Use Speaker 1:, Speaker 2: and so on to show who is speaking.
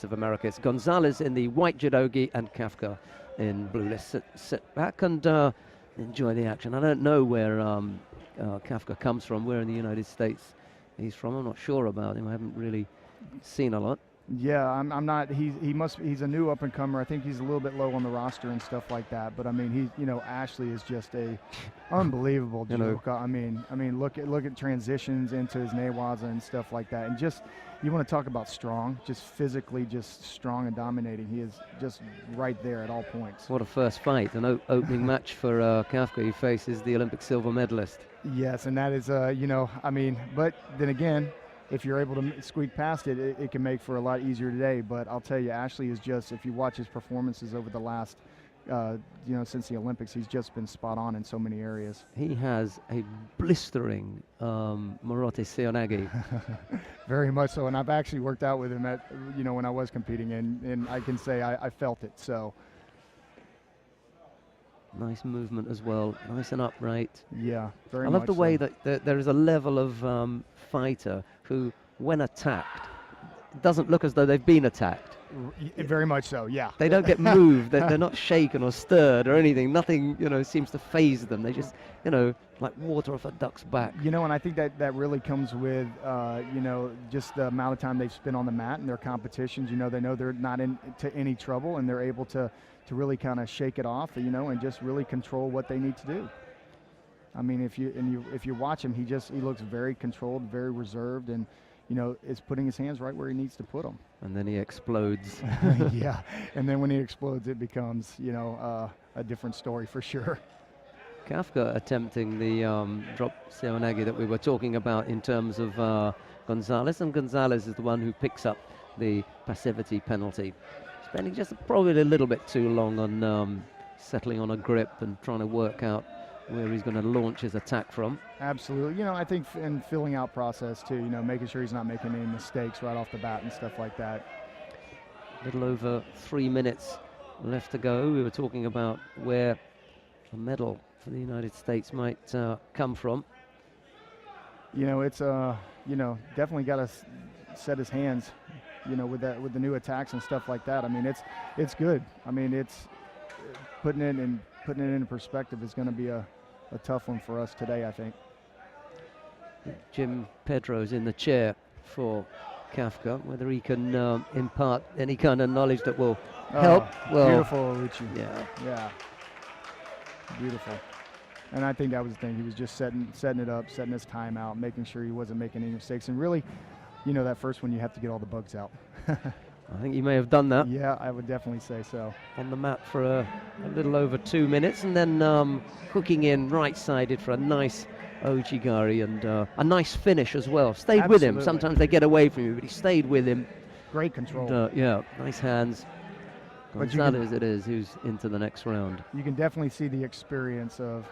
Speaker 1: of America. It's Gonzalez in the white judogi and Kafka in blue. Let's sit back and enjoy the action. I don't know where Kafka comes from, where in the United States he's from. I'm not sure about him. I haven't really seen a lot.
Speaker 2: Yeah, I'm not. He's a new up and comer. I think he's a little bit low on the roster and stuff like that. But I mean, Asley is just a unbelievable judoka. I mean, look at transitions into his newaza and stuff like that. And just, you want to talk about strong, just physically, just strong and dominating. He is just right there at all points.
Speaker 1: What a first fight, an opening match for Kafka. He faces the Olympic silver medalist.
Speaker 2: Yes, and that is, but then again, if you're able to squeak past it, it can make for a lot easier today. But I'll tell you, Asley is just, if you watch his performances over the last, since the Olympics, he's just been spot on in so many areas.
Speaker 1: He has a blistering Morote Seonagi.
Speaker 2: Very much so, and I've actually worked out with him at, when I was competing, and I can say I felt it, so.
Speaker 1: Nice movement as well, nice and upright.
Speaker 2: Yeah, very much.
Speaker 1: I love the way that there is a level of fighter who, when attacked, doesn't look as though they've been attacked.
Speaker 2: Very much so, yeah.
Speaker 1: They don't get moved. They're not shaken or stirred or anything. Nothing, seems to faze them. They just, like water off a duck's back.
Speaker 2: And I think that really comes with, just the amount of time they've spent on the mat and their competitions. They know they're not into any trouble, and they're able to really kind of shake it off, and just really control what they need to do. I mean, if you watch him, he looks very controlled, very reserved, and is putting his hands right where he needs to put them. And
Speaker 1: then he explodes.
Speaker 2: Yeah, and then when he explodes, it becomes a different story for sure.
Speaker 1: Kafka attempting the drop Seonagi that we were talking about in terms of Gonzalez, and Gonzalez is the one who picks up the passivity penalty. Spending just probably a little bit too long on settling on a grip and trying to work out where he's going to launch his attack from.
Speaker 2: Absolutely. I think in filling out process too, making sure he's not making any mistakes right off the bat and stuff like that.
Speaker 1: A little over 3 minutes left to go. We were talking about where a medal for the United States might come from.
Speaker 2: It's definitely got to set his hands, with the new attacks and stuff like that. I mean, it's good. I mean, it's putting it in perspective is going to be a tough one for us today, I think.
Speaker 1: Jim Pedro's in the chair for Kafka. Whether he can impart any kind of knowledge that will help. Well,
Speaker 2: beautiful, Richie.
Speaker 1: Yeah.
Speaker 2: Beautiful. And I think that was the thing. He was just setting it up, setting his time out, making sure he wasn't making any mistakes. And really, that first one, you have to get all the bugs out.
Speaker 1: I think you may have done that.
Speaker 2: Yeah, I would definitely say so.
Speaker 1: On the mat for a little over 2 minutes, and then hooking in right-sided for a nice Ojigari and a nice finish as well. Stayed with him. Sometimes they get away from you, but he stayed with him.
Speaker 2: Great control.
Speaker 1: And, yeah, nice hands. Gonzalez it is who's into the next round.
Speaker 2: You can definitely see the experience of